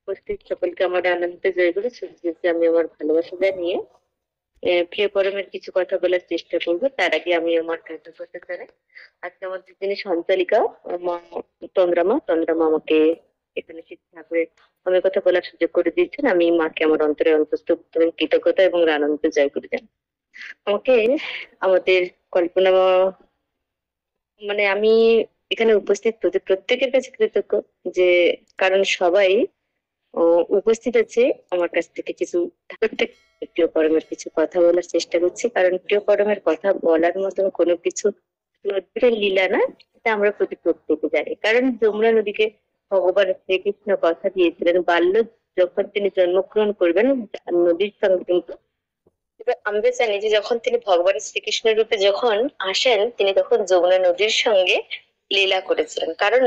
উপস্থিত সকলকে আমার আনন্দ জয়গুরু সূর্যকে আমি আমার ভালোবাসা জানিয়ে প্রিয় পরমের কিছু কথা বলার চেষ্টা করব। তার আগে আমি আমার কৃতজ্ঞতা জানাই আজকে আমাদের যিনি সঞ্চালিকা মা তন্দ্রামা আমাকে এখানে শিক্ষা ঠাকুরের আমি কথা বলার সুযোগ করে দিয়েছেন। আমি মাকে আমার অন্তরে অন্তস্থ কৃতজ্ঞতা এবং আনন্দ জয় করে যান। আমাকে আমাদের কল্পনা আমি এখানে উপস্থিত প্রত্যেকের কাছে কৃতজ্ঞ যে কারণ সবাই উপস্থিত আছে আমার কাছ থেকে কিছু প্রত্যেক প্রিয় পরমের কিছু কথা বলার চেষ্টা করছি, কারণ প্রিয় পরমের কথা বলার মতন কোনো কিছু নদীর লীলা না, এটা আমরা প্রত্যেকে জানি। কারণ যমুনা নদীকে ভগবান শ্রীকৃষ্ণ কথা দিয়েছিলেন বাল্য যখন তিনি জন্মগ্রহণ করবেন নদীর সঙ্গে, কিন্তু এবার আমরা জানি যে যখন তিনি ভগবান শ্রীকৃষ্ণের রূপে যখন আসেন তিনি তখন যমুনা নদীর সঙ্গে লীলা করেছিলেন। কারণ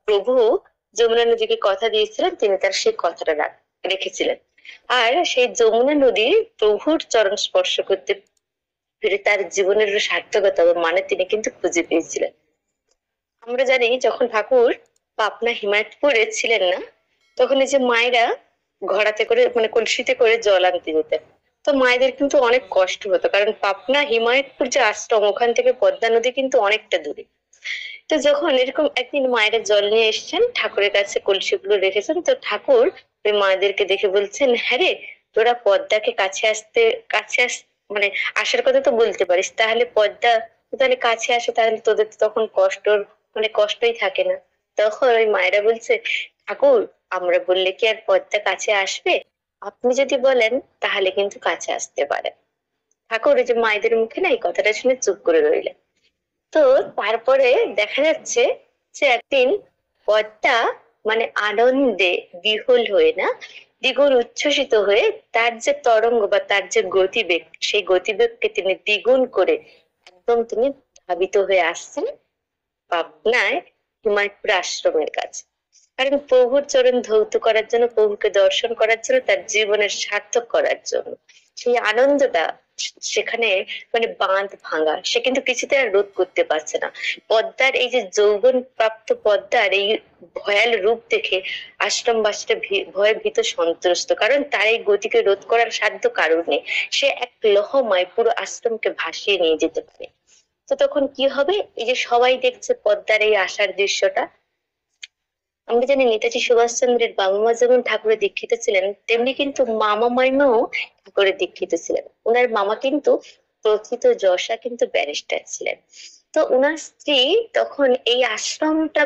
প্রভু যমুনা নদীকে কথা দিয়েছিলেন, তিনি তার সেই কথাটা রেখেছিলেন। আর সেই যমুনা নদী প্রভুর চরণ স্পর্শ করতে পেরে তার জীবনের সার্থকতা মানে তিনি কিন্তু খুঁজে পেয়েছিলেন। আমরা জানি যখন ঠাকুর পাবনা হিমায়তপুরে ছিলেন না, তখন এই যে মায়েরা ঘোড়াতে করে কলসিতে করে জল আনতে যেতেন। তো মায়েদের কিন্তু অনেক কষ্ট হতো, কারণ পাবনা হিমায়তপুর যে আশ্রম ওখান থেকে পদ্মা নদী কিন্তু অনেকটা দূরে। তো যখন এরকম একদিন মায়েরা জল নিয়ে এসেছেন ঠাকুরের কাছে, কলসিগুলো রেখেছেন, তো ঠাকুর ওই মায়েদেরকে দেখে বলছেন, হ্যাঁ রে, তোরা পদ্মাকে কাছে আসার কথা তো বলতে পারিস, তাহলে পদ্মা তাহলে কাছে আসে, তাহলে তোদের তো তখন কষ্টই থাকে না। তখন ওই মায়েরা বলছে, ঠাকুর আমরা বললে কি আর পদ্মা কাছে আসবে? আপনি যদি বলেন তাহলে কিন্তু কাছে আসতে পারে। ঠাকুর ওই যে মায়েদের মুখে না এই কথাটা শুনে চুপ করে রইলেন। তো তারপরে দেখা যাচ্ছে যে একদিন পদ্মা আনন্দে বিহ্বল হয়ে না, দ্বিগুণ উচ্ছ্বসিত হয়ে তার যে তরঙ্গ বা তার যে গতিবেগ, সেই গতিবেগকে তিনি দ্বিগুণ করে একদম তিনি ধাবিত হয়ে আসছেন পাবনায় হিমায়তপুর আশ্রমের কাছে। কারণ প্রভুর চরণ ধৌত করার জন্য, প্রভুকে দর্শন করার জন্য, তার জীবনের সার্থক করার জন্য। সেই আনন্দটা সেখানে বাঁধ ভাঙা, সে কিন্তু কিছুতে আর রোধ করতে পারছে না। পদ্মার এই যে যৌবন প্রাপ্ত পদ্মার এই ভয়াল রূপ দেখে আশ্রমবাসীরা ভয়ে ভীত সন্ত্রস্ত, কারণ তার এই গতিকে রোধ করার সাধ্য কারণ নেই। সে এক লহমায় পুরো আশ্রমকে ভাসিয়ে নিয়ে যেতে পারে। তো তখন কি হবে? এই যে সবাই দেখছে পদ্মার এই আসার দৃশ্যটা। আমরা জানি নেতাজি সুভাষচন্দ্রের বাবা মা যেমন ঠাকুরের দীক্ষিত ছিলেন, তেমনি কিন্তু মামা মাইমাও ঠাকুরের দীক্ষিত ছিলেন। ওনার মামা কিন্তু প্রথিত যশা কিন্তু ব্যারিস্টার ছিলেন। তো ওনার স্ত্রী তখন এই আশ্রমটা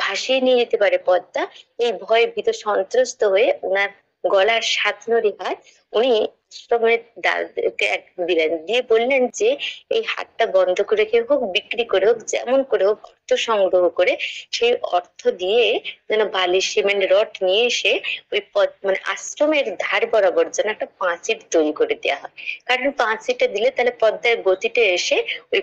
ভাসিয়ে নিয়ে যেতে পারে পদ্মা, এই ভয়ে ভীত সন্ত্রস্ত হয়ে ওনার গলার 7 নড়ি হাত উনি আশ্রমের দাদকে দিলেন, দিয়ে বললেন যে এই হাতটা বন্ধ করে হোক, বিক্রি করে হোক, যেমন করে হোক অর্থ সংগ্রহ করে সেই অর্থ দিয়ে যেন বালি সিমেন্ট রড নিয়ে এসে ওই আশ্রমের ধার বরাবর যেন একটা পাঁচিল তৈরি করে দেওয়া হয়। কারণ পাঁচিলটা দিলে তাহলে পদ্মার গতিতে এসে ওই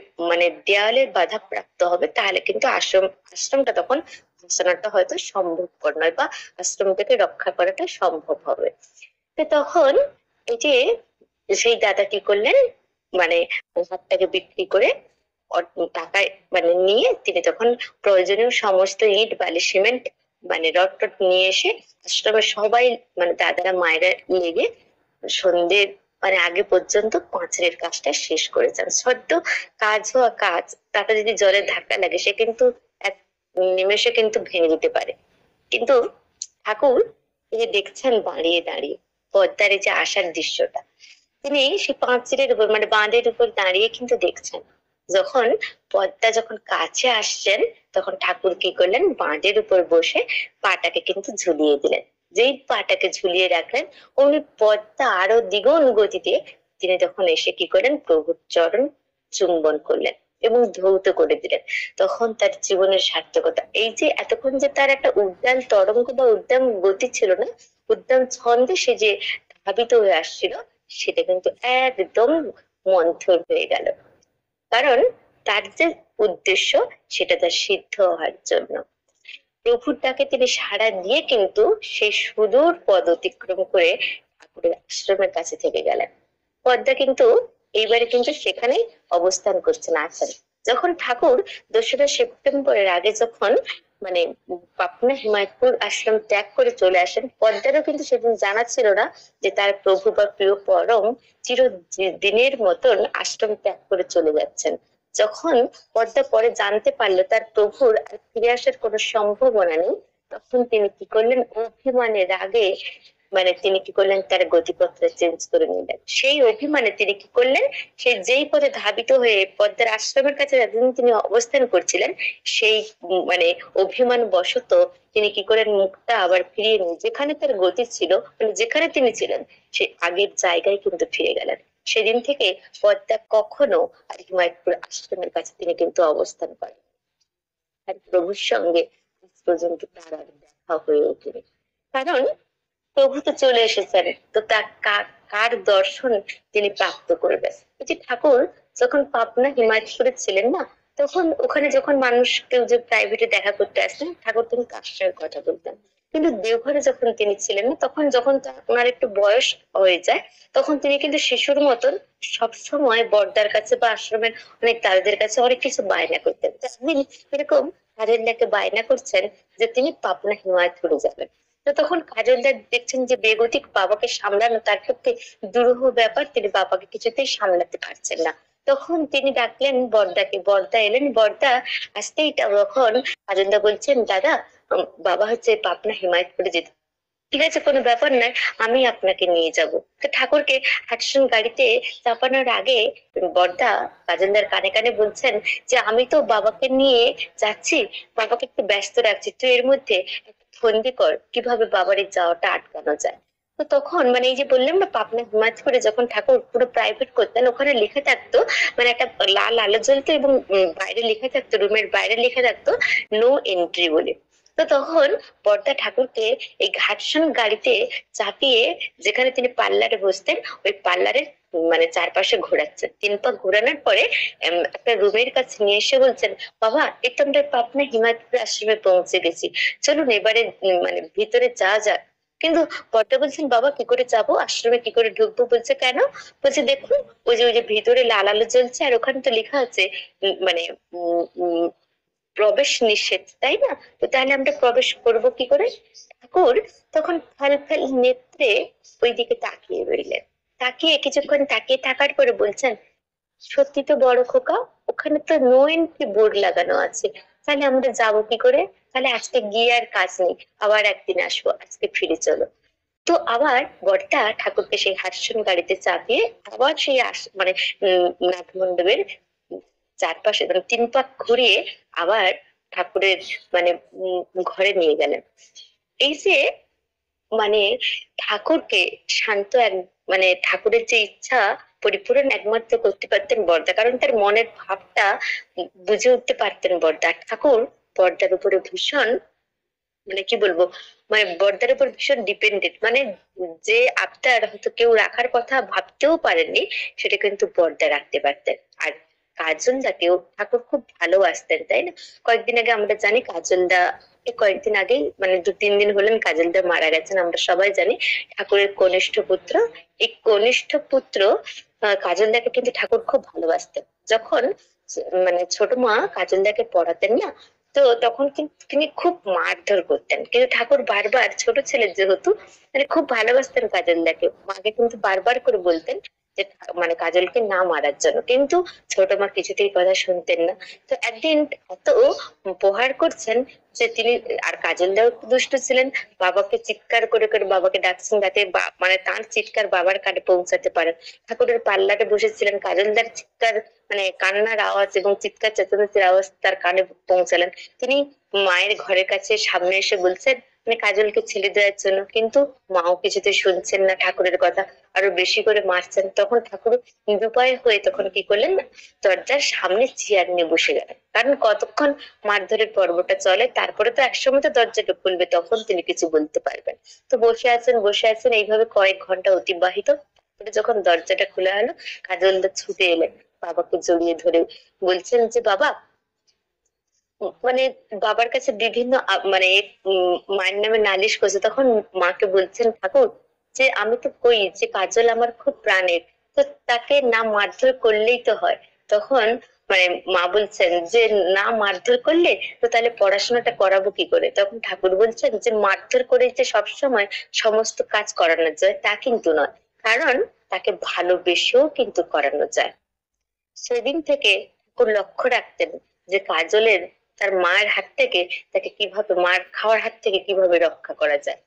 দেয়ালের বাধা প্রাপ্ত হবে, তাহলে কিন্তু আশ্রমটা তখন ভাসানোটা হয়তো সম্ভবপর নয়, বা আশ্রমটাকে রক্ষা করাটা সম্ভব হবে। তো তখন এই যে সেই দাদা কি করলেন, হাতটাকে বিক্রি করে টাকায় নিয়ে তিনি তখন প্রয়োজনীয় সমস্ত ইট বালি সিমেন্ট রড টড নিয়ে এসে আশ্রমের সবাই দাদারা মায়েরা লেগে সন্ধ্যের আগে পর্যন্ত পাঁচিলের কাজটা শেষ করেছেন। সদ্য কাজ হওয়া কাজ, তাতে যদি জলের ধাক্কা লাগে সে কিন্তু এক নিমেষে কিন্তু ভেঙে যেতে পারে। কিন্তু ঠাকুর এই যে দেখছেন দাঁড়িয়ে দাঁড়িয়ে পদ্মার এই যে আসার দৃশ্যটা, তিনি সেই পাঁচিলের উপর বাঁধের উপর দাঁড়িয়ে কিন্তু দেখছেন। যখন পদ্মা যখন কাছে আসছেন তখন ঠাকুর কি করলেন, বাঁধের উপর বসে পাটাকে কিন্তু ঝুলিয়ে দিলেন। যেই পাটাকে ঝুলিয়ে রাখলেন অমনি পদ্মা আরো দ্বিগুণ গতিতে তিনি তখন এসে কি করলেন, প্রভুর চরণ চুম্বন করলেন এবং ধৌত করে দিলেন। তখন তার জীবনের সার্থকতা, এই যে এতক্ষণ যে তার একটা উদ্যান তরঙ্গ বা উদ্যান গতি ছিল না, উদ্যান ছন্দে সে যে ধাবিত হয়ে আসছিল, সেটা কিন্তু একদম মন্থর হয়ে গেল। কারণ তার যে উদ্দেশ্য সেটা তার সিদ্ধ হওয়ার জন্য। প্রভুর ডাকে তিনি সাড়া দিয়ে কিন্তু সেই সুদূর পদ অতিক্রম করে ঠাকুরের আশ্রমের কাছে থেকে গেলেন। পদ্মা কিন্তু এইবারে কিন্তু সেখানেই অবস্থান করছেন, আছেন। যখন ঠাকুর 2রা সেপ্টেম্বরের আগে যখন মানে পাবনা হিমায়তপুর আশ্রম ত্যাগ করে চলে আসেন। পদ্মারও কিন্তু সেদিন জানা ছিল না যে তার প্রভু বা প্রিয় পরম চিরদিনের মতন আশ্রম ত্যাগ করে চলে যাচ্ছেন। যখন পদ্মা পরে জানতে পারলো তার প্রভুর আর ফিরে আসার কোনো সম্ভাবনা নেই, তখন তিনি কি করলেন, অভিমানের রাগে তিনি কি করলেন, তার গতিপথ চেঞ্জ করে নিলেন। সেই অভিমানে তিনি কি করলেন, সেই যেই পথে ধাবিত হয়ে পদ্মার আশ্রমের কাছে যতদিন তিনি অবস্থান করছিলেন, সেই অভিমান বশত তিনি কি করেন, মুখটা আবার ফিরিয়ে নিয়ে যেখানে তার গতি ছিল, যেখানে তিনি ছিলেন সেই আগের জায়গায় কিন্তু ফিরে গেলেন। সেদিন থেকে পদ্মা কখনো আর হিমায়তপুর আশ্রমের কাছে তিনি কিন্তু অবস্থান করেন, আর প্রভুর সঙ্গে আজ পর্যন্ত তার আর দেখা হয়ে ওঠেনি। কারণ প্রভু তো চলে এসেছেন, তো তার কার দর্শন তিনি প্রাপ্ত করবেন। এই যে ঠাকুর যখন পাবনা হিমায়তপুরে ছিলেন না, তখন ওখানে যখন মানুষ কেউ যে প্রাইভেটে দেখা করতে আসতেন, ঠাকুর তিনি কার সঙ্গে কথা বলতেন। কিন্তু দেওঘরে যখন তিনি ছিলেন না, তখন যখন ওনার একটু বয়স হয়ে যায়, তখন তিনি কিন্তু শিশুর মতন সবসময় বড়দার কাছে বা আশ্রমের অনেক তাদের কাছে অনেক কিছু বায়না করতেন। একদিন এরকম তাদের বায়না করছেন যে তিনি পাবনা হিমায়তপুরে যাবেন। তো তখন কাজলদার দেখছেন যে বেগতিক বাবাকে সামলানো তার পক্ষে দুরূহ ব্যাপার, তিনি বাবাকে কিছুতেই সামলাতে পারছেন না। তখন তিনি ডাকলেন বড়দাকে, বড়দা এলেন। বড়দা আসতেই তখন কাজলদা বলছেন, দাদা বাবা হচ্ছে পাবনা হিমায়তপুরে যেতে। ঠিক আছে, কোনো ব্যাপার নয়, আমি আপনাকে নিয়ে যাব। তো ঠাকুরকে হাটসুন গাড়িতে চাপানোর আগে বড়দা কাজলদার কানে কানে বলছেন যে আমি তো বাবাকে নিয়ে যাচ্ছি, বাবাকে একটু ব্যস্ত রাখছি, তুই এর মধ্যে ফন্দি কর কিভাবে বাবার এই যাওয়াটা আটকানো যায়। তো তখন এই যে বললাম না, পাবনা হিমায়তপুরে যখন ঠাকুর পুরো প্রাইভেট করতেন, ওখানে লিখে থাকতো, একটা লাল আলো জ্বলতো এবং বাইরে লেখা থাকতো, রুমের বাইরে লেখা থাকতো নো এন্ট্রি বলে। তো তখন বড়দা ঠাকুরকে এই ঘাটসন গাড়িতে চাপিয়ে যেখানে তিনি পার্লারে বসতেন, ওই পার্লারের চারপাশে ঘোরাচ্ছেন। 3 পাক ঘোরানোর পরে একটা রুমের কাছে নিয়ে এসে বলছেন, বাবা এই তো আমরা পাবনা হিমায়তপুর আশ্রমে পৌঁছে গেছি, চলুন এবারে ভিতরে যাওয়া যাক। কিন্তু বড়দা বলছেন, বাবা কি করে যাবো, আশ্রমে কি করে ঢুকবো? বলছে কেন? বলছে দেখুন ওই যে ভিতরে লাল আলো জ্বলছে, আর ওখানে তো লেখা আছে উম, মানে উম উম, প্রবেশ নিষেধ, তাই না? তো তাহলে আমরা প্রবেশ করব কি করে? ঠাকুর তখন ফ্যাল ফ্যাল নেত্রে ওইদিকে তাকিয়ে রইলেন। তাকিয়ে কিছুক্ষণ তাকিয়ে থাকার পরে বলছেন, সত্যি তো বড় খোকা, ওখানে তো নো এন্ট্রি বোর্ড লাগানো আছে, তাহলে আমরা যাবো কি করে? তাহলে আজকে গিয়ে আর কাজ নেই, আবার একদিন আসবো, আজকে ফিরে চলো। তো আবার বর্দা ঠাকুরকে সেই হাসন গাড়িতে চাপিয়ে আবার সেই নাথ মণ্ডপের চারপাশে 3 পাক ঘুরিয়ে আবার ঠাকুরের মানে ঘরে নিয়ে গেলেন। এই যে মানে ঠাকুরকে শান্ত এক ঠাকুরের যে ইচ্ছা পরিপূরণ একমাত্র করতে পারতেন বর্দা, কারণ তার মনের ভাবটা বুঝে উঠতে পারতেন বর্দা। ঠাকুর বর্দার উপরে ভীষণ কি বলবো, বর্দার উপর ভীষণ ডিপেন্ডেন্ট। যে আবদার হয়তো কেউ রাখার কথা ভাবতেও পারেননি, সেটা কিন্তু বর্দা রাখতে পারতেন। আর কাজলদাকেও ঠাকুর খুব ভালোবাসতেন, তাই না? কয়েকদিন আগে আমরা জানি কাজলদা, এই কয়েকদিন আগে 2-3 দিন হলেন কাজলদা মারা গেছেন, আমরা সবাই জানি। ঠাকুরের কনিষ্ঠ পুত্র, এই কনিষ্ঠ পুত্র কাজলদাকে কিন্তু ঠাকুর খুব ভালোবাসতেন। যখন ছোট মা কাজলদাকে পড়াতেন না, তো তখন কিন্তু তিনি খুব মারধর করতেন, কিন্তু ঠাকুর বারবার, ছোট ছেলে যেহেতু খুব ভালোবাসতেন কাজলদাকে, মাকে কিন্তু বারবার করে বলতেন যে কাজলকে না মারার জন্য, কিন্তু ছোট মা কিছুতেই কথা শুনতেন না। তো একদিন এত প্রহার করছেন যে তিনি, আর কাজলদাও দুষ্ট ছিলেন, বাবাকে চিৎকার করে করে বাবাকে ডাকছেন যাতে তার চিৎকার বাবার কানে পৌঁছাতে পারেন। ঠাকুরের পাল্লাতে বসেছিলেন, কাজলদার চিৎকার কান্নার আওয়াজ এবং চিৎকার চেঁচামেচির আওয়াজ তার কানে পৌঁছালেন। তিনি মায়ের ঘরের কাছে সামনে এসে বলছেন কাজলকে ছেড়ে দেওয়ার জন্য, কিন্তু মাও কিছুতে শুনছেন না ঠাকুরের কথা, আরো বেশি করে মারছেন। তখন ঠাকুর নিরুপায় হয়ে তখন কি করলেন না, দরজার সামনে চেয়ার নিয়ে বসে গেলেন, কারণ কতক্ষণ মারধরের পর্বটা চলে, তারপরে তো একসময় তো দরজাটা খুলবে, তখন তিনি কিছু বলতে পারবেন। তো বসে আছেন বসে আছেন, এইভাবে কয়েক ঘন্টা অতিবাহিত। যখন দরজাটা খোলা হলো, কাজলদা ছুটে এলেন, বাবাকে জড়িয়ে ধরে বলছেন যে বাবা, মানে বাবার কাছে বিভিন্ন মায়ের নামে নালিশ করছে। তখন মাকে বলছেন ঠাকুর যে আমি তো কই যে কাজল আমার খুব প্রাণের, তো তাকে না মারধর করলেই তো হয়। তখন মানে মা বলছেন যে না মারধর করলে তো তাহলে পড়াশোনাটা করাবো কি করে? তখন ঠাকুর বলছেন যে মারধর করে যে সবসময় সমস্ত কাজ করানো যায় তা কিন্তু নয়, কারণ তাকে ভালোবেসেও কিন্তু করানো যায়। সেদিন থেকে ঠাকুর লক্ষ্য রাখতেন যে কাজলের তার মায়ের হাত থেকে, তাকে কিভাবে মার খাওয়ার হাত থেকে কিভাবে রক্ষা করা যায়।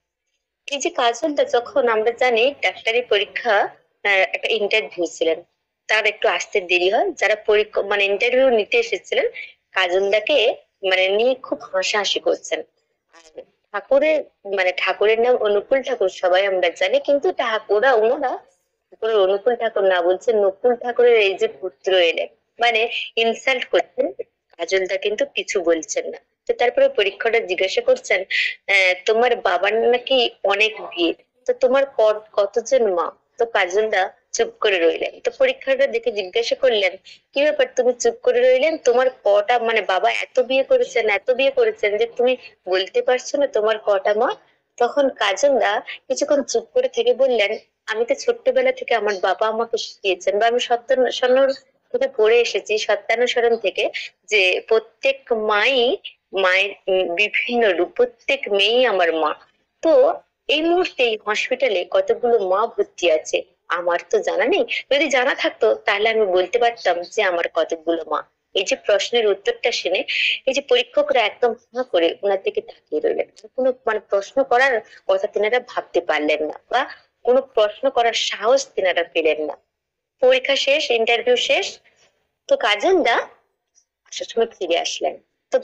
এই যে কাজলটা যখন আমরা জানি ডাক্তারি পরীক্ষা, একটা ইন্টারভিউ ছিলেন, তার একটু আসতে দেরি হয়, যারা পরীক্ষা মানে ইন্টারভিউ নিতে এসেছিলেন কাজলদাকে মানে নিয়ে খুব হাসাহাসি করছেন। আর ঠাকুরের ঠাকুরের নাম অনুকূল ঠাকুর সবাই আমরা জানি, কিন্তু ওনারা ঠাকুরের অনুকূল ঠাকুর না, বলছেন নকুল ঠাকুরের এই যে পুত্র এলেন, মানে ইনসাল্ট করছেন। কাজলদা কিন্তু কিছু বলছেন না। তো তারপরে পরীক্ষাটা জিজ্ঞাসা করছেন, তোমার বাবার নাকি অনেক বিয়ে, তো তোমার কতজন মা? তো কাজলদা চুপ করে রইলেন। তো পরীক্ষাটা দেখে জিজ্ঞাসা করলেন, কি ব্যাপার তুমি চুপ করে রইলেন, তোমার কটা বাবা এত বিয়ে করেছেন এত বিয়ে করেছেন যে তুমি বলতে পারছো না তোমার কটা মা? তখন কাজলদা কিছুক্ষণ চুপ করে থেকে বললেন, আমি তো ছোট্টবেলা থেকে আমার বাবা আমাকে শিখিয়েছেন, বা আমি থেকে পড়ে এসেছি সত্যানুসরণ থেকে, যে প্রত্যেক মাই মায়ের বিভিন্ন রূপ, প্রত্যেক মেয়েই আমার মা। তো এই মুহূর্তে এই হসপিটালে কতগুলো মা ভর্তি আছে আমার তো জানা নেই, যদি জানা থাকতো তাহলে আমি বলতে পারতাম যে আমার কতগুলো মা। এই যে প্রশ্নের উত্তরটা শুনে এই যে পরীক্ষকরা একদম হাঁ করে ওনার দিকে তাকিয়ে রইলেন, কোনো প্রশ্ন করার কথা তিনারা ভাবতে পারলেন না, বা কোনো প্রশ্ন করার সাহস তিনারা পেলেন না। পরীক্ষা শেষ, ইন্টারভিউ শেষ। তো কাজলদা আসার সময় ফিরে আসলেন। তো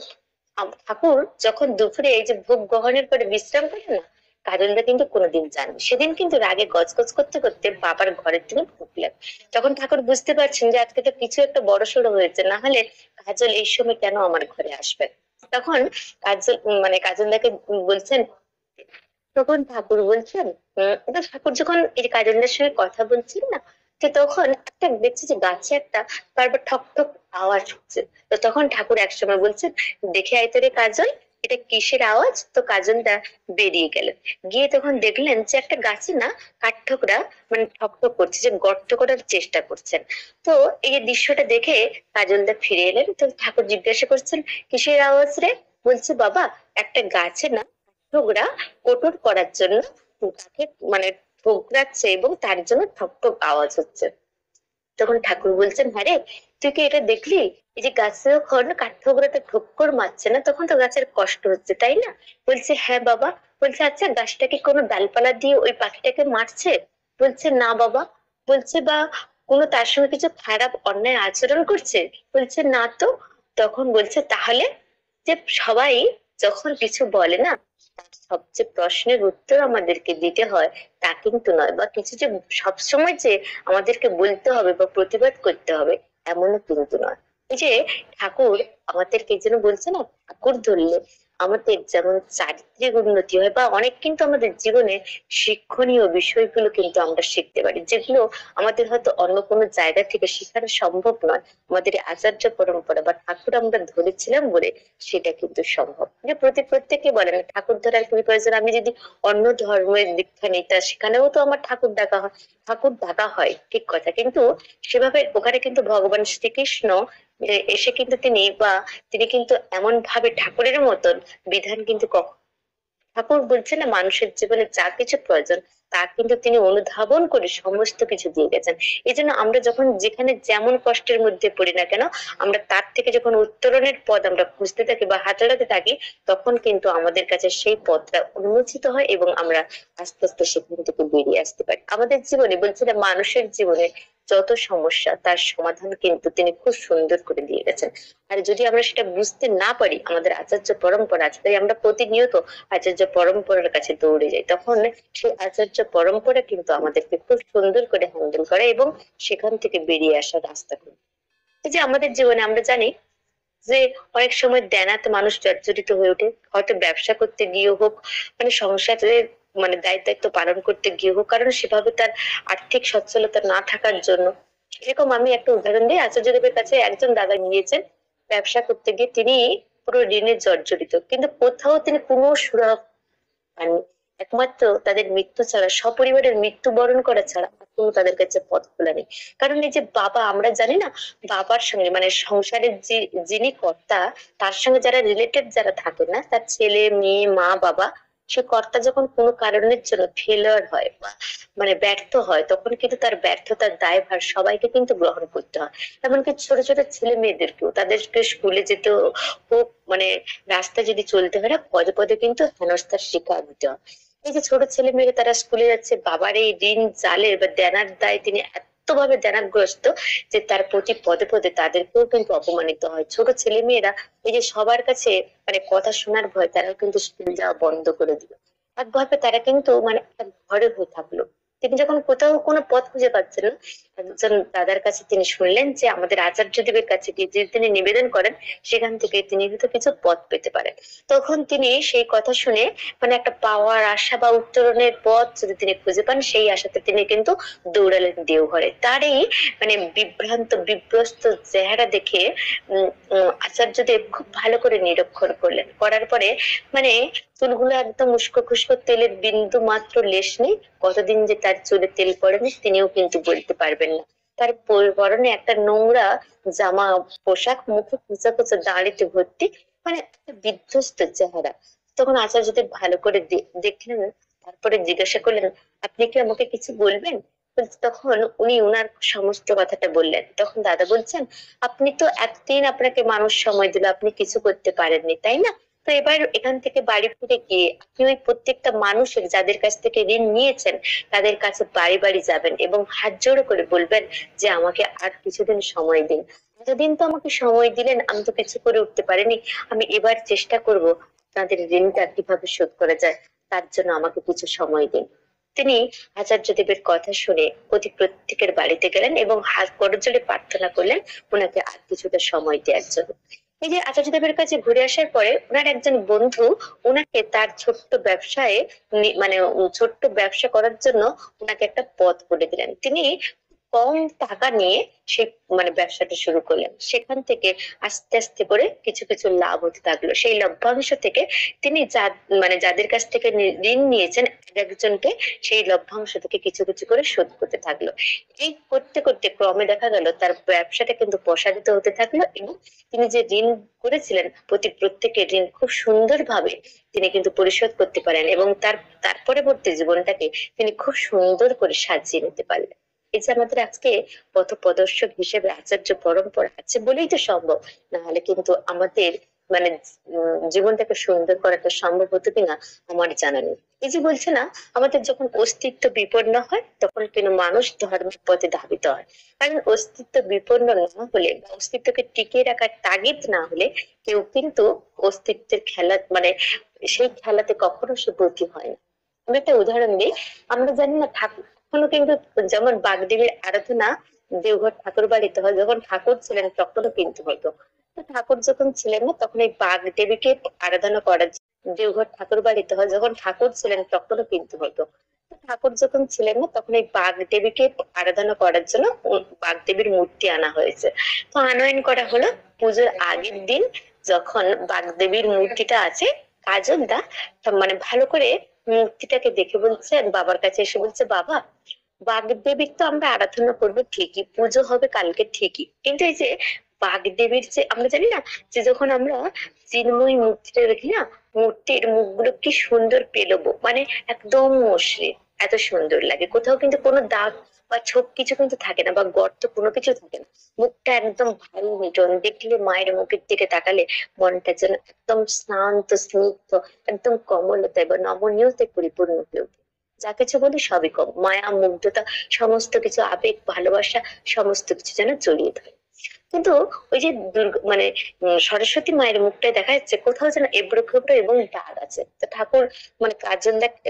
ঠাকুর যখন দুপুরে এই যে ভোগ গ্রহণের পরে বিশ্রাম করেন না, কাজলদা কিন্তু কোনোদিন যাননি। সেদিন কিন্তু রাগে গজগজ করতে করতে বাবার ঘরের দিকে ঢুকলেন। তখন ঠাকুর বুঝতে পারছেন যে আজকে তো কিছু একটা বড়সড় হয়েছে, না হলে কাজল এই সময় কেন আমার ঘরে আসবেন। তখন কাজল কাজলদাকে বলছেন, তখন ঠাকুর বলছেন, তো ঠাকুর যখন এই কাজলদার সঙ্গে কথা বলছেন না, তো তখন একটা দেখছি যে গাছে একটা বারবার ঠক ঠক আওয়াজ হচ্ছে। তো তখন ঠাকুর একসময় বলছেন, দেখে আয় তো রে কাজল, এটা কিসের আওয়াজ? তো কাজলদা বেরিয়ে গেলেন, গিয়ে তখন দেখলেন যে একটা গাছে না কাঠঠোকরা ঠক ঠক করছে, যে গর্ত করার চেষ্টা করছেন। তো এই যে দৃশ্যটা দেখে কাজলদা ফিরে এলেন। তো ঠাকুর জিজ্ঞাসা করছেন, কিসের আওয়াজ রে? বলছে, বাবা একটা গাছে না কাঠঠোকরা কোটর করার জন্য তাকে ঠোকরাচ্ছে, এবং তার জন্য ঠক ঠক আওয়াজ হচ্ছে। তখন ঠাকুর বলছেন, হ্যাঁ রে, তুই কি এটা দেখলি? এই যে গাছে যখন কাঠঠোকরাটা ঠোক্কর মারছে না, তখন তো গাছের কষ্ট হচ্ছে, তাই না? বলছে, হ্যাঁ বাবা। বলছে, আচ্ছা গাছটা কি কোনো ডালপালা দিয়ে ওই পাখিটাকে মারছে? বলছে, না বাবা। বলছে, বা কোনো তার সঙ্গে কিছু খারাপ অন্যায় আচরণ করছে? বলছে, না তো। তখন বলছে, তাহলে যে সবাই যখন কিছু বলে না, তার সবচেয়ে প্রশ্নের উত্তর আমাদেরকে দিতে হয় তা কিন্তু নয়, বা কিছু যে সবসময় যে আমাদেরকে বলতে হবে বা প্রতিবাদ করতে হবে এমনও কিন্তু নয়। এই যে ঠাকুর আমাদেরকে যেন বলছে না, ঠাকুর ধরলে আমাদের যেমন চারিত্রিক উন্নতি হয়, বা অনেক কিন্তু আমাদের জীবনে শিক্ষণীয় বিষয়গুলো কিন্তু আমরা শিখতে পারি, যেগুলো আমাদের হয়তো অন্য কোনো জায়গা থেকে শেখানো সম্ভব নয়। আমাদের আচার্য পরম্পরা বা ঠাকুর আমরা ধরেছিলাম বলে সেটা কিন্তু সম্ভব। যে প্রত্যেকে বলেন ঠাকুর ধরার কি প্রয়োজন, আমি যদি অন্য ধর্মের দীক্ষা নিই তা সেখানেও তো আমার ঠাকুর ডাকা হয়। ঠাকুর ডাকা হয় ঠিক কথা, কিন্তু সেভাবে ওখানে কিন্তু ভগবান শ্রীকৃষ্ণ এসে কিন্তু তিনি কিন্তু এমন ভাবে ঠাকুরের মতন বিধান কিন্তু ঠাকুর বলছেন না, মানুষের জীবনে যা কিছু প্রয়োজন তা কিন্তু তিনি অনুধাবন করে সমস্ত কিছু দিয়ে গেছেন। এই জন্য আমরা যখন যেখানে যেমন কষ্টের মধ্যে পড়ি না কেন, আমরা তার থেকে যখন উত্তরণের পথ আমরা খুঁজতে থাকি বা হাতড়াতে থাকি, তখন কিন্তু আমাদের কাছে সেই পথটা উন্মোচিত হয়, এবং আমরা আস্তে আস্তে সেখান থেকে বেরিয়ে আসতে পারি। আমাদের জীবনে বলছিলাম, মানুষের জীবনে যত সমস্যা তার সমাধান কিন্তু তিনি খুব সুন্দর করে দিয়ে গেছেন। আর যদি আমরা সেটা বুঝতে না পারি, আমাদের আচার্য পরম্পরা আছে, তাই আমরা প্রতিনিয়ত আচার্য পরম্পরার কাছে দৌড়ে যাই, তখন সেই আচার্য পরম্পরা কিন্তু আমাদেরকে খুব সুন্দর করে হ্যান্ডেল করে এবং সেখান থেকে বেরিয়ে আসার রাস্তা করে। এই যে আমাদের জীবনে আমরা জানি যে অনেক সময় দেনাতে মানুষ জর্জরিত হয়ে ওঠে, হয়তো ব্যবসা করতে গিয়ে হোক, সংসারের দায়িত্ব পালন করতে গিয়ে হোক, কারণ সেভাবে তার আর্থিক সচ্ছলতা না থাকার জন্য। এরকম আমি একটা উদাহরণ দিই, আচার্যদেবের কাছে একজন দাদা গিয়েছেন ব্যবসা করতে গিয়ে, তিনি পুরো ঋণে জর্জরিত, কিন্তু কোথাও তিনি কোনো সুরাহা পাননি। একমাত্র তাদের মৃত্যু ছাড়া, সপরিবারের মৃত্যুবরণ করা ছাড়া আর কোনো তাদের কাছে পথ খোলা নেই। কারণ এই যে বাবা, আমরা জানি না, বাবার সঙ্গে মানে সংসারের যে যিনি কর্তা, তার সঙ্গে যারা রিলেটেড যারা থাকে না, তার ছেলে মেয়ে মা বাবা, সে কর্তা যখন কোনো কারণের জন্য ফেলিওর হয় বা মানে ব্যর্থ হয়, তখন কিন্তু তার ব্যর্থতার দায়ভার সবাইকে কিন্তু গ্রহণ করতে হয়। এমনকি ছোট ছোট ছেলে মেয়েদেরকেও, তাদেরকে স্কুলে যেতে হোক, মানে রাস্তায় যদি চলতে হয় না, পদে পদে কিন্তু হেনস্থার শিকার হতে হয়। এই যে ছোট ছেলে মেয়েরা তারা স্কুলে যাচ্ছে, বাবার এই ঋণ জালের বা দেনার দায় তিনি এতভাবে দেনাগ্রস্ত যে তার প্রতি পদে পদে তাদেরকেও কিন্তু অপমানিত হয়। ছোট ছেলে মেয়েরা এই যে সবার কাছে মানে কথা শোনার ভয়, তারাও কিন্তু স্কুল যাওয়া বন্ধ করে দিল। এক ভয় পেয়ে তারা কিন্তু মানে এক ঘরে হয়ে থাকলো। তিনি যখন কোথাও কোনো পথ খুঁজে পাচ্ছেন না, একজন দাদার কাছে তিনি শুনলেন যে আমাদের আচার্যদেবের কাছে গিয়ে যদি তিনি নিবেদন করেন, সেখান থেকে তিনি কিন্তু কিছু পথ পেতে পারেন। তখন তিনি সেই কথা শুনে মানে একটা পাওয়ার আশা বা উত্তরণের পথ যদি তিনি খুঁজে পান, সেই আশাতে তিনি কিন্তু দৌড়ালেন দেওঘরে। তার এই মানে বিভ্রান্ত বিব্রস্ত চেহারা দেখে আচার্যদেব খুব ভালো করে নিরীক্ষণ করলেন। করার পরে মানে চুলগুলো একদম উস্কো খুস্কো, তেলের বিন্দু মাত্র লেশ নেই। কতদিন যে তার চুলে তেল পড়েনি তিনিও কিন্তু বলতে পারবেন না। তার পরনে একটা নোংরা জামা, পোশাক, মুখে কুচা কুচা দাড়িতে ভর্তি, মানে একটা বিধ্বস্ত চেহারা। তখন আচার্যদেব ভালো করে দেখলেন, তারপরে জিজ্ঞাসা করলেন, আপনি কি আমাকে কিছু বলবেন? তখন উনি উনার সমস্ত কথাটা বললেন। তখন দাদা বলছেন, আপনি তো একদিন আপনাকে মানুষ সময় দিল, আপনি কিছু করতে পারেননি, তাই না? তো এবার এখান থেকে বাড়ি ফিরে গিয়ে আপনি ওই প্রত্যেকটা মানুষের যাদের কাছ থেকে ঋণ নিয়েছেন, তাদের কাছে বাড়ি বাড়ি যাবেন এবং হাত জোড়ো করে বলবেন যে আমাকে আর কিছুদিন সময় দিন। এতদিন তো আমাকে সময় দিলেন, আমি তো কিছু করে উঠতে পারিনি, আমি এবার চেষ্টা করব তাদের ঋণটা কিভাবে শোধ করা যায়, তার জন্য আমাকে কিছু সময় দিন। তিনি আচার্যদেবের কথা শুনে অতি প্রত্যেকের বাড়িতে গেলেন এবং হাত করজোড়ে প্রার্থনা করলেন ওনাকে আর কিছুটা সময় দেওয়ার জন্য। এই যে আচার্যদেবের কাছে ঘুরে আসার পরে ওনার একজন বন্ধু ওনাকে তার ছোট্ট ব্যবসায় মানে ছোট্ট ব্যবসা করার জন্য ওনাকে একটা পথ বলে দিলেন। তিনি কম টাকা নিয়ে সে মানে ব্যবসাটা শুরু করলেন। সেখান থেকে আস্তে আস্তে করে কিছু কিছু লাভ হতে থাকলো। সেই লভ্যাংশ থেকে তিনি মানে যাদের কাছ থেকে ঋণ নিয়েছেন, এক একজনকে সেই লভ্যাংশ থেকে কিছু কিছু করে শোধ করতে থাকলো। এই করতে করতে ক্রমে দেখা গেল তার ব্যবসাটা কিন্তু প্রসারিত হতে থাকলো এবং তিনি যে ঋণ করেছিলেন প্রতি প্রত্যেকের ঋণ খুব সুন্দরভাবে তিনি কিন্তু পরিশোধ করতে পারেন এবং তার পরবর্তী জীবনটাকে তিনি খুব সুন্দর করে সাজিয়ে নিতে পারলেন। এই যে আমাদের আজকে পথ প্রদর্শক হিসেবে আচার্য পরম্পরা আছে বলেই তো সম্ভব, না হলে কিন্তু আমাদের মানে জীবনটাকে সুন্দর করাটা সম্ভব হতো কিনা আমার জানা নেই। এই যে বলছে না, আমাদের যখন অস্তিত্ব বিপন্ন হয় তখন কিন্তু মানুষ ধর্মের পথে ধাবিত হয়। কারণ অস্তিত্ব বিপন্ন না হলে বা অস্তিত্বকে টিকিয়ে রাখার তাগিদ না হলে কেউ কিন্তু অস্তিত্বের খেলা মানে সেই খেলাতে কখনো সে ব্রতী হয় না। আমি একটা উদাহরণ দিই। আমরা জানি না ঠাকুর এখনো কিন্তু যেমন বাগদেবীর আরাধনা দেওঘর ঠাকুর বাড়িতে হয়, যখন ঠাকুর ছিলেন তখনও কিন্তু হতো। তো ঠাকুর যখন ছিলেন না তখন এই বাগদেবীকে আরাধনা করার দেওঘর ঠাকুর বাড়িতে হয়, যখন ঠাকুর ছিলেন তখনও কিন্তু হতো। তো ঠাকুর যখন ছিলেন না তখন এই বাগদেবীকে আরাধনা করার জন্য বাগদেবীর মূর্তি আনা হয়েছে। তো আনয়ন করা হলো পুজোর আগের দিন। যখন বাগদেবীর মূর্তিটা আছে, কাজল দা মানে ভালো করে মূর্তিটাকে দেখে বলছে, বাবার কাছে এসে বলছে, বাবা বাগদেবীর তো আমরা আরাধনা করবো ঠিকই, পুজো হবে কালকে ঠিকই, কিন্তু এই যে বাগদেবীর যে আমরা জানি না যে যখন আমরা চিন্ময়ী মূর্তিটা দেখি না, মূর্তির মুখগুলো কি সুন্দর পেলবো, মানে একদম মসৃণ, এত সুন্দর লাগে। কোথাও কিন্তু কোনো দাগ বা ছোপ কিছু কিন্তু থাকে না বা গর্ত কোনো কিছু থাকে না। মুখটা একদম ভারী মিটন, দেখলে মায়ের মুখের দিকে তাকালে মনটা যেন একদম শান্ত স্নিগ্ধ, একদম কমলতায় বা নমনীয়তায় পরিপূর্ণ হয়ে ওঠে। যা কিছু বলি সবই কম, মায়া মুগ্ধতা সমস্ত কিছু, আবেগ ভালোবাসা সমস্ত কিছু যেন জড়িয়ে ধরে। কিন্তু ওই যে মানে সরস্বতী মায়ের মুখটায় দেখা যাচ্ছে কোথাও যেন এবড়ো খেবড়ো এবং দাগ আছে। তো ঠাকুর মানে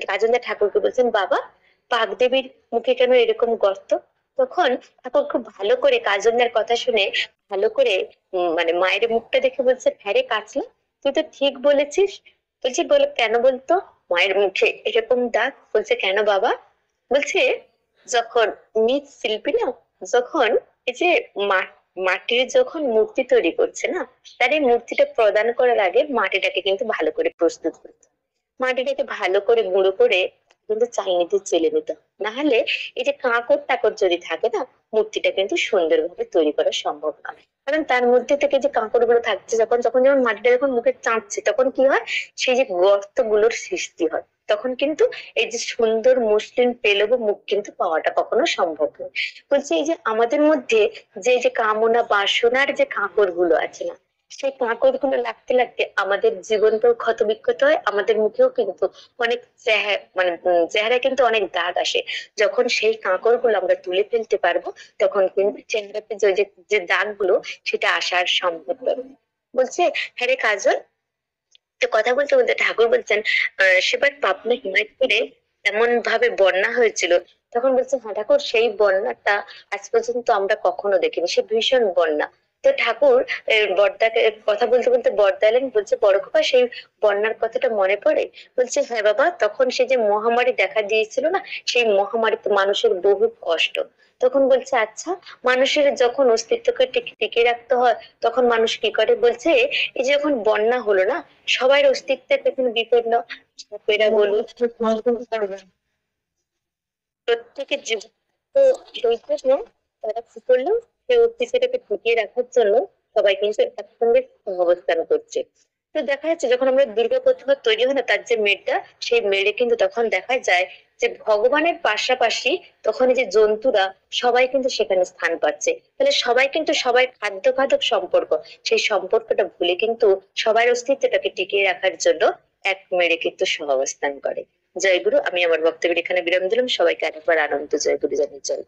কাজলদা ঠাকুরকে বলছেন, বাবা বাগদেবীর মুখে কেন এরকম গর্ত? তখন ঠাকুর খুব ভালো করে কাজলদার কথা শুনে ভালো করে মানে মায়ের মুখটা দেখে বলছে, হ্যাঁ রে কাজলা, তুই তো ঠিক বলেছিস। বলছি বলে কেন বলতো মায়ের মুখে এরকম দাগ? বলছে কেন বাবা? বলছে যখন মৃৎ শিল্পী না, যখন এই যে মাটির যখন মূর্তি তৈরি করছে না, তার এই মূর্তিটা প্রদান করার আগে মাটিটাকে কিন্তু ভালো করে প্রস্তুত করতে হয়। মাটিটাকে ভালো করে গুঁড়ো করে কিন্তু চালনিতে চেলে নিতে হয়। না হলে এই যে কাঁকড় টাকড় যদি থাকে না, মূর্তিটা কিন্তু সুন্দরভাবে তৈরি করা সম্ভব নয়। কারণ তার মধ্যে থেকে যে কাঁকড় গুলো থাকছে, যখন যখন যেমন মাটিটা যখন মুখে চাঁদছে তখন কি হয়, সেই যে গর্ত গুলোর সৃষ্টি হয়, তখন কিন্তু এই যে সুন্দর মসৃণ পেলব মুখ কিন্তু পাওয়াটা কখনো সম্ভব নয়। বলছি এই যে আমাদের মধ্যে যে যে কামনা বাসনার যে কাঁকড় গুলো আছে না, সেই কাঁকড় গুলো লাগতে লাগতে আমাদের জীবনটাও ক্ষত বিক্ষত হয়, আমাদের মুখেও কিন্তু অনেক চেহারায় কিন্তু অনেক দাগ আসে। যখন সেই কাঁকড় গুলো আমরা তুলে ফেলতে পারবো, তখন কিন্তু চেহারাতে যে যে যে দাগ গুলো সেটা আসার সম্ভব হবে। বলছে, হ্যাঁ রে কাজল, তো কথা বলতে বলতে ঠাকুর বলছেন সেবার পাবনা হিমায়তপুরে এমন ভাবে বন্যা হয়েছিল। তখন বলছে, হ্যাঁ ঠাকুর, সেই বন্যাটা আজ পর্যন্ত আমরা কখনো দেখিনি, সে ভীষণ বন্যা। তো ঠাকুর বড়দাকে কথা বলতে বলতে বড়দা এলেন, বলছে বড় খোকা, সেই বন্যার কথাটা মনে পড়ে? বলছে, হ্যাঁ বাবা, তখন সে যে মহামারী দেখা দিয়েছিল না, সেই মহামারীতে মানুষের বহু কষ্ট। তখন বলছে, আচ্ছা, মানুষের যখন অস্তিত্বকে টিকিয়ে রাখতে হয় তখন মানুষ কি করে? বলছে, এই যে যখন বন্যা হলো না, সবার অস্তিত্বের তখন বিপন্ন, সাপেরা বলুন, প্রত্যেকের জীবন, তো সেই জন্য তারা কি করলো, সেই অস্তিত্বটাকে টিকিয়ে রাখার জন্য সবাই কিন্তু একসঙ্গে অবস্থান করছে। তো দেখা যাচ্ছে যখন আমরা দুর্গা প্রতিমা তৈরি হয় না, তার যে মেড়টা, সেই মেড়ে কিন্তু তখন দেখা যায় যে ভগবানের পাশাপাশি তখন এই যে জন্তুরা সবাই কিন্তু সেখানে স্থান পাচ্ছে। তাহলে সবাই কিন্তু সবাই খাদ্য খাদক সম্পর্ক, সেই সম্পর্কটা ভুলে কিন্তু সবার অস্তিত্বটাকে টিকিয়ে রাখার জন্য এক মেরে কিন্তু সহাবস্থান করে। জয়গুরু, আমি আমার বক্তব্যের এখানে বিরাম দিলাম। সবাইকে আরেকবার আনন্দ জয়গুরু জানিয়ে জয়।